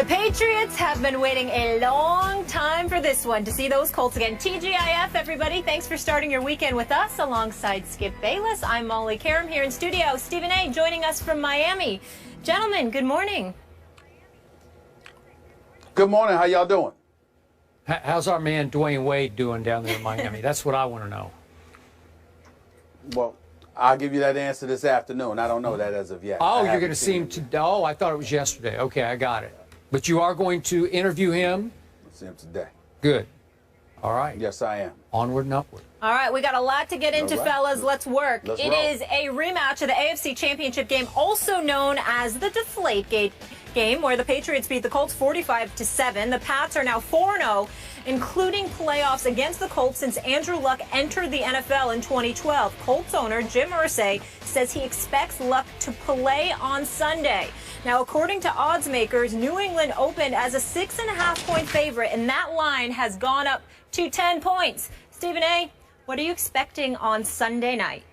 The Patriots have been waiting a long time for this one, to see those Colts again. TGIF, everybody. Thanks for starting your weekend with us alongside Skip Bayless. I'm Molly Karam here in studio. Stephen A. joining us from Miami. Gentlemen, good morning. Good morning. How y'all doing? How's our man Dwayne Wade doing down there in Miami? That's what I want to know. Well, I'll give you that answer this afternoon. I don't know that as of yet. Oh, you're going to see him today? Oh, I thought it was yesterday. Okay, I got it. But you are going to interview him? I'll see him today. Good. All right. Yes, I am. Onward and upward. All right, we got a lot to get into, fellas. Let's work. Let's roll. Is a rematch of the AFC Championship game, also known as the Deflategate game, where the Patriots beat the Colts 45-7. The Pats are now 4-0, including playoffs against the Colts since Andrew Luck entered the NFL in 2012. Colts owner Jim Irsay says he expects Luck to play on Sunday. Now, according to odds makers, New England opened as a 6.5-point favorite, and that line has gone up to 10 points. Stephen A., what are you expecting on Sunday night?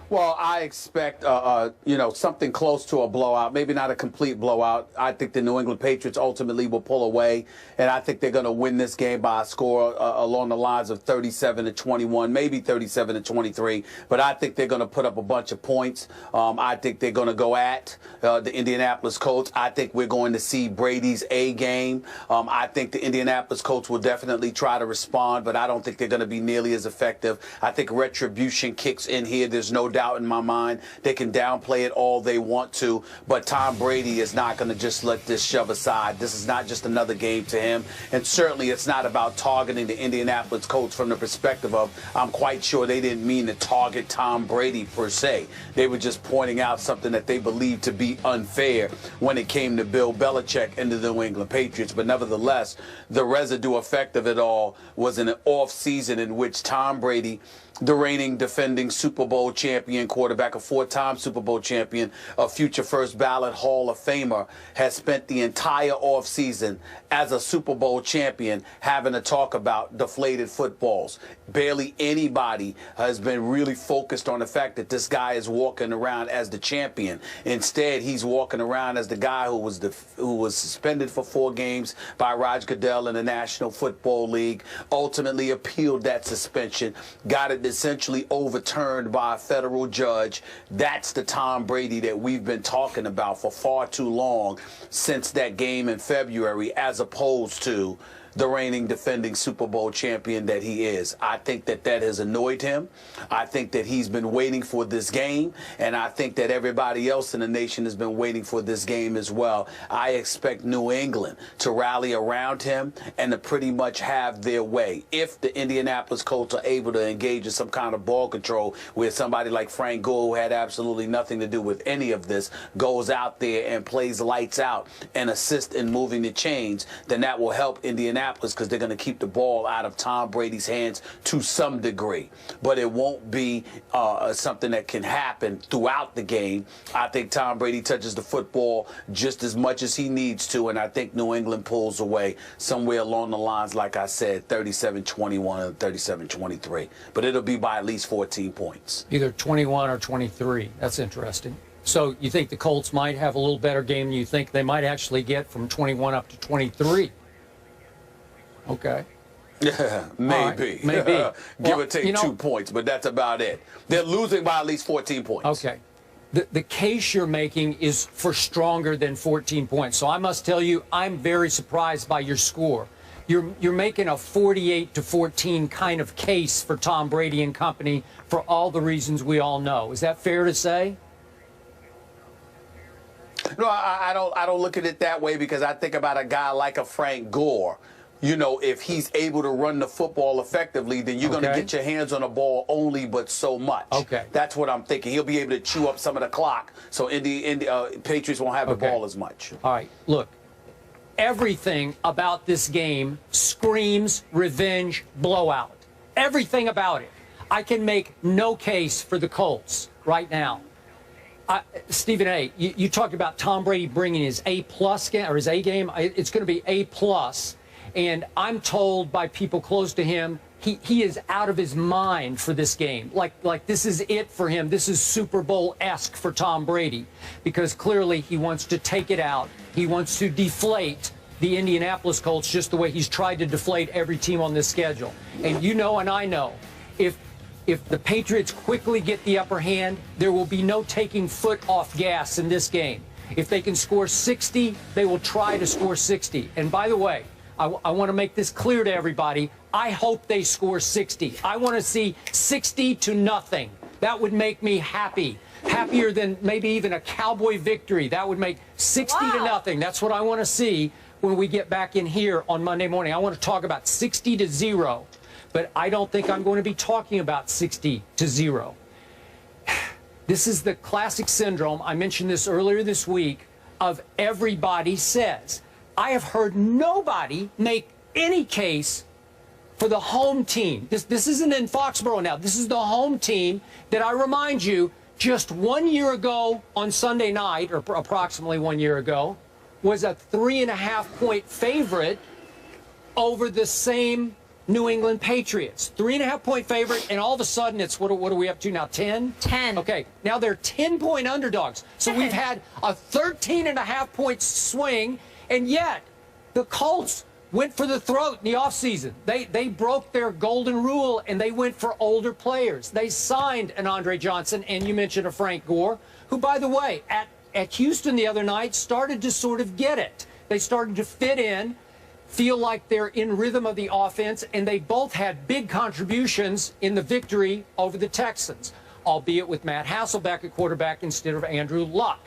Well, I expect, something close to a blowout, maybe not a complete blowout. I think the New England Patriots ultimately will pull away, and I think they're going to win this game by a score along the lines of 37-21, maybe 37-23. But I think they're going to put up a bunch of points. I think they're going to go at the Indianapolis Colts. I think we're going to see Brady's A game. I think the Indianapolis Colts will definitely try to respond, but I don't think they're going to be nearly as effective. I think retribution kicks in here. There's no doubt in my mind. They can downplay it all they want to, but Tom Brady is not going to just let this shove aside. This is not just another game to him, and certainly it's not about targeting the Indianapolis Colts from the perspective of, I'm quite sure they didn't mean to target Tom Brady per se. They were just pointing out something that they believed to be unfair when it came to Bill Belichick and the New England Patriots. But nevertheless, the residue effect of it all was an off season in which Tom Brady, the reigning defending Super Bowl champion quarterback, a four-time Super Bowl champion, a future first ballot Hall of Famer, has spent the entire offseason as a Super Bowl champion having to talk about deflated footballs. Barely anybody has been really focused on the fact that this guy is walking around as the champion. Instead, he's walking around as the guy who was suspended for 4 games by Roger Goodell in the National Football League, ultimately appealed that suspension, got it essentially overturned by a federal judge. That's the Tom Brady that we've been talking about for far too long, since that game in February, as opposed to the reigning defending Super Bowl champion that he is. I think that has annoyed him. I think that he's been waiting for this game, and I think that everybody else in the nation has been waiting for this game as well. I expect New England to rally around him and to pretty much have their way. If the Indianapolis Colts are able to engage in some kind of ball control where somebody like Frank Gore, who had absolutely nothing to do with any of this, goes out there and plays lights out and assists in moving the chains, then that will help Indianapolis, because they're going to keep the ball out of Tom Brady's hands to some degree. But it won't be something that can happen throughout the game. I think Tom Brady touches the football just as much as he needs to, and I think New England pulls away somewhere along the lines, like I said, 37-21 and 37-23. But it'll be by at least 14 points. Either 21 or 23. That's interesting. So you think the Colts might have a little better game than you think they might actually get from 21 up to 23? Okay. Yeah, maybe. Right, maybe. Give or take 2 points, but that's about it. They're losing by at least 14 points. Okay. The case you're making is for stronger than 14 points. So I must tell you, I'm very surprised by your score. You're making a 48-14 kind of case for Tom Brady and company for all the reasons we all know. Is that fair to say? No, I don't look at it that way, because I think about a guy like a Frank Gore. You know, if he's able to run the football effectively, then you're going to get your hands on the ball only but so much. Okay. That's what I'm thinking. He'll be able to chew up some of the clock, so Patriots won't have the ball as much. All right, look. Everything about this game screams revenge blowout. Everything about it. I can make no case for the Colts right now. Stephen A., you talked about Tom Brady bringing his A-plus game, or his A game. It's going to be A-plus. And I'm told by people close to him he is out of his mind for this game. Like this is it for him. This is Super Bowl-esque for Tom Brady, because clearly he wants to take it out. He wants to deflate the Indianapolis Colts just the way he's tried to deflate every team on this schedule. And you know and I know, if the Patriots quickly get the upper hand, there will be no taking foot off gas in this game. If they can score 60, they will try to score 60. And by the way, I want to make this clear to everybody. I hope they score 60. I want to see 60-0. That would make me happy. Happier than maybe even a Cowboy victory. That would make 60-0. That's what I want to see when we get back in here on Monday morning. I want to talk about 60-0. But I don't think I'm going to be talking about 60-0. This is the classic syndrome. I mentioned this earlier this week of everybody says. I have heard nobody make any case for the home team. This isn't in Foxborough now. This is the home team that, I remind you, just 1 year ago on Sunday night, or approximately 1 year ago, was a 3.5-point favorite over the same New England Patriots. 3.5-point favorite, and all of a sudden it's, what are we up to now, 10? 10. Okay, now they're 10-point underdogs. So we've had a 13.5-point swing, and yet the Colts went for the throat in the offseason. They broke their golden rule, and they went for older players. They signed an Andre Johnson, and you mentioned a Frank Gore, who, by the way, at Houston the other night started to sort of get it. They started to fit in, feel like they're in rhythm of the offense, and they both had big contributions in the victory over the Texans, albeit with Matt Hasselbeck at quarterback instead of Andrew Luck.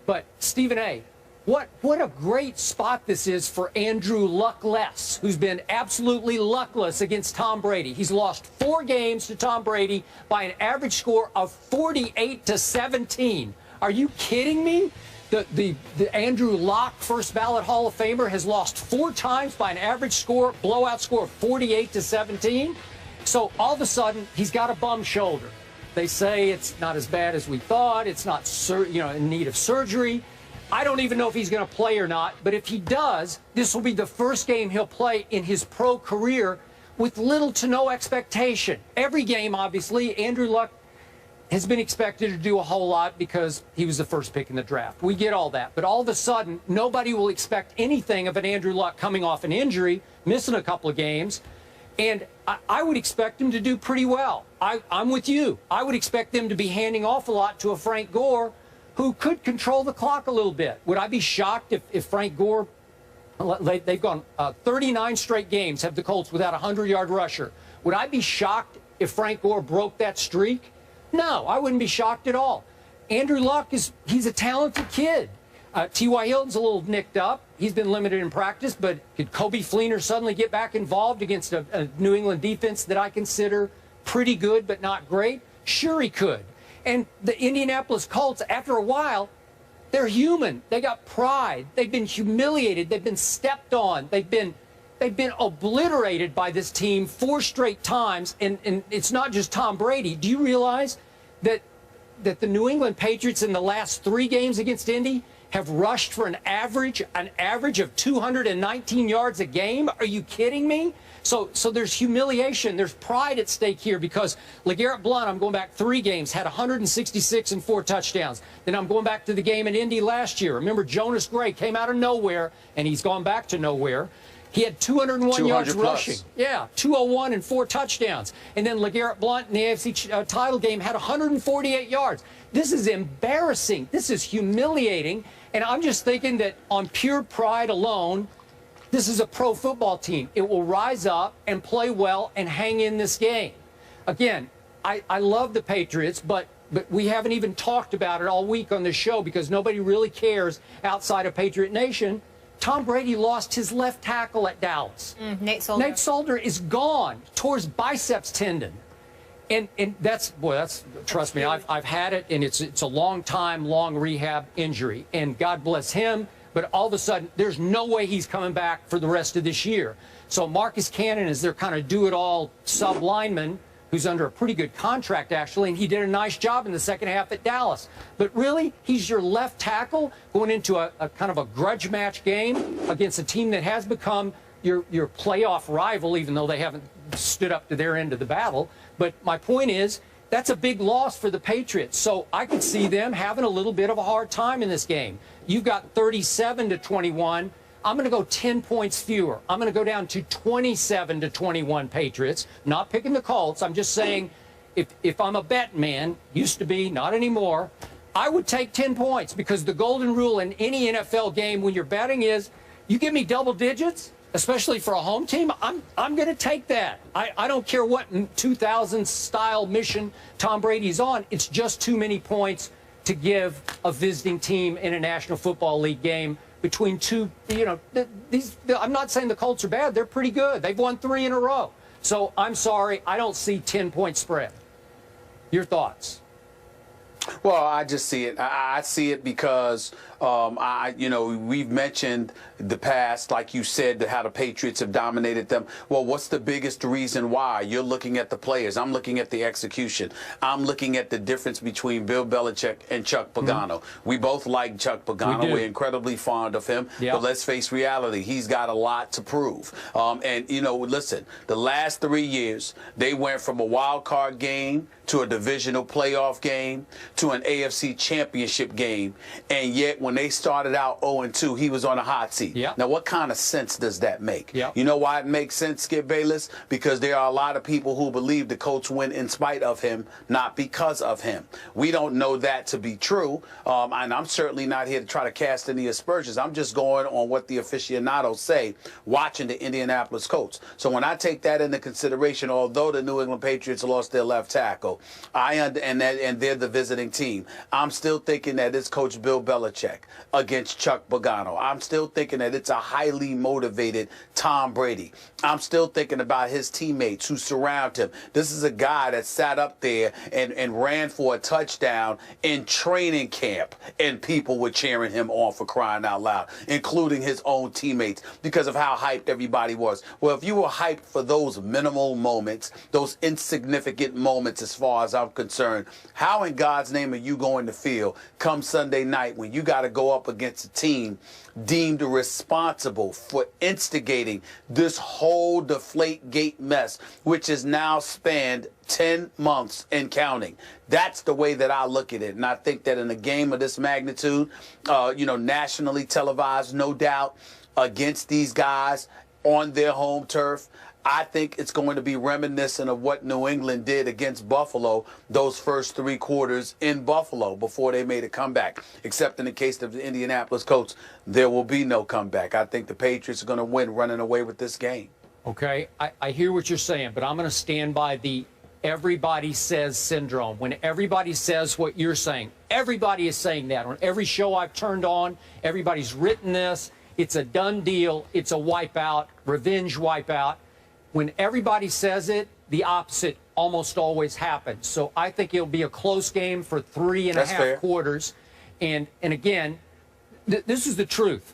But, Stephen A., what a great spot this is for Andrew Luckless, who's been absolutely luckless against Tom Brady. He's lost 4 games to Tom Brady by an average score of 48-17. Are you kidding me? The Andrew Luck, first ballot Hall of Famer, has lost 4 times by an average score, blowout score of 48-17. So all of a sudden, he's got a bum shoulder. They say it's not as bad as we thought. It's not, in need of surgery. I don't even know if he's going to play or not, but if he does, this will be the first game he'll play in his pro career with little to no expectation. Every game, obviously, Andrew Luck has been expected to do a whole lot because he was the first pick in the draft. We get all that. But all of a sudden, nobody will expect anything of an Andrew Luck coming off an injury, missing a couple of games. And I would expect him to do pretty well. I'm with you. I would expect them to be handing off a lot to a Frank Gore who could control the clock a little bit. Would I be shocked if Frank Gore, they've gone 39 straight games, have the Colts without a 100-yard rusher. Would I be shocked if Frank Gore broke that streak? No, I wouldn't be shocked at all. Andrew Luck, he's a talented kid. T.Y. Hilton's a little nicked up. He's been limited in practice, but could Kobe Fleener suddenly get back involved against a New England defense that I consider pretty good but not great? Sure he could. And the Indianapolis Colts, after a while, they're human. They got pride. They've been humiliated. They've been stepped on. They've been obliterated by this team 4 straight times. And it's not just Tom Brady. Do you realize that the New England Patriots in the last 3 games against Indy have rushed for an average of 219 yards a game? Are you kidding me? So there's humiliation. There's pride at stake here because LeGarrette Blount, I'm going back 3 games, had 166 and 4 touchdowns. Then I'm going back to the game in Indy last year. Remember, Jonas Gray came out of nowhere, and he's gone back to nowhere. He had 201 yards rushing. Yeah, 201 and 4 touchdowns. And then LeGarrette Blount in the AFC title game had 148 yards. This is embarrassing. This is humiliating. And I'm just thinking that on pure pride alone, this is a pro football team. It will rise up and play well and hang in this game. Again, I love the Patriots, but we haven't even talked about it all week on this show because nobody really cares outside of Patriot Nation. Tom Brady lost his left tackle at Dallas. Nate Solder. Nate Solder is gone, tore his biceps tendon. And that's trust me, I've had it, and it's a long rehab injury. And God bless him. But all of a sudden, there's no way he's coming back for the rest of this year. So Marcus Cannon is their kind of do-it-all sub-lineman who's under a pretty good contract, actually, and he did a nice job in the second half at Dallas. But really, he's your left tackle going into a kind of a grudge match game against a team that has become your playoff rival, even though they haven't stood up to their end of the battle. But my point is, that's a big loss for the Patriots. So I could see them having a little bit of a hard time in this game. You've got 37-21. I'm going to go 10 points fewer. I'm going to go down to 27-21 Patriots. Not picking the Colts. I'm just saying, if I'm a bet man, used to be, not anymore, I would take 10 points, because the golden rule in any NFL game when you're betting is, you give me double digits, especially for a home team, I'm going to take that. I don't care what 2000 style mission Tom Brady's on. It's just too many points to give a visiting team in a National Football League game between two, I'm not saying the Colts are bad. They're pretty good. They've won 3 in a row. So I'm sorry, I don't see 10-point spread. Your thoughts? Well, I just see it. I see it because we've mentioned the past, like you said, how the Patriots have dominated them. Well, what's the biggest reason why? You're looking at the players. I'm looking at the execution. I'm looking at the difference between Bill Belichick and Chuck Pagano. Mm-hmm. We both like Chuck Pagano. We're incredibly fond of him. Yep. But let's face reality. He's got a lot to prove. Listen, the last 3 years, they went from a wild card game to a divisional playoff game to an AFC championship game. And yet, when they started out 0-2, he was on a hot seat. Yep. Now, what kind of sense does that make? Yep. You know why it makes sense, Skip Bayless? Because there are a lot of people who believe the Colts win in spite of him, not because of him. We don't know that to be true, and I'm certainly not here to try to cast any aspersions. I'm just going on what the aficionados say watching the Indianapolis Colts. So when I take that into consideration, although the New England Patriots lost their left tackle, and they're the visiting team, I'm still thinking that it's Coach Bill Belichick against Chuck Pagano. I'm still thinking that it's a highly motivated Tom Brady. I'm still thinking about his teammates who surround him. This is a guy that sat up there and ran for a touchdown in training camp, and people were cheering him on, for crying out loud, including his own teammates, because of how hyped everybody was. Well, if you were hyped for those minimal moments, those insignificant moments as far as I'm concerned, how in God's name are you going to feel come Sunday night when you got to go up against a team deemed responsible for instigating this whole Deflategate mess, which has now spanned 10 months and counting? That's the way that I look at it. And I think that in a game of this magnitude, nationally televised, no doubt, against these guys on their home turf, I think it's going to be reminiscent of what New England did against Buffalo those first 3 quarters in Buffalo before they made a comeback. Except in the case of the Indianapolis Colts, there will be no comeback. I think the Patriots are going to win running away with this game. Okay, I hear what you're saying, but I'm going to stand by the everybody says syndrome. When everybody says what you're saying, everybody is saying that. On every show I've turned on, everybody's written this. It's a done deal. It's a wipeout, revenge wipeout. When everybody says it, the opposite almost always happens. So I think it'll be a close game for 3.5 quarters. And again, this is the truth.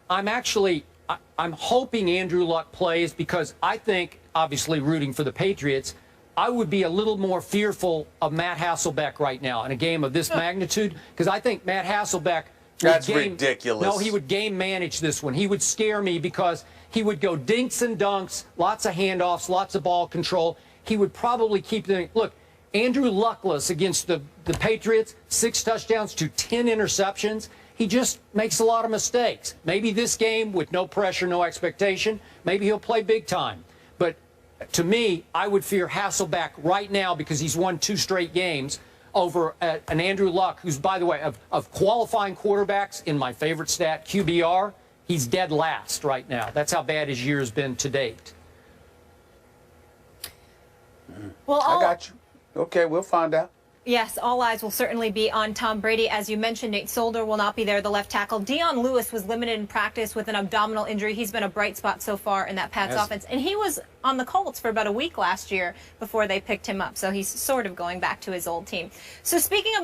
I'm hoping Andrew Luck plays, because I think, obviously rooting for the Patriots, I would be a little more fearful of Matt Hasselbeck right now in a game of this magnitude, because I think Matt Hasselbeck ridiculous. No, he would game manage this one. He would scare me, because he would go dinks and dunks, lots of handoffs, lots of ball control. He would probably keep them. Look, Andrew Luckless against the Patriots, 6 touchdowns to 10 interceptions. He just makes a lot of mistakes. Maybe this game, with no pressure, no expectation, maybe he'll play big time. But to me, I would fear Hasselbeck right now, because he's won 2 straight games, over an Andrew Luck, who's, by the way, of qualifying quarterbacks, in my favorite stat, QBR, he's dead last right now. That's how bad his year has been to date. Well, I got you. Okay, we'll find out. Yes, all eyes will certainly be on Tom Brady. As you mentioned, Nate Solder will not be there, the left tackle. Dion Lewis was limited in practice with an abdominal injury. He's been a bright spot so far in that Pats offense. And he was on the Colts for about a week last year before they picked him up. So he's sort of going back to his old team. So speaking of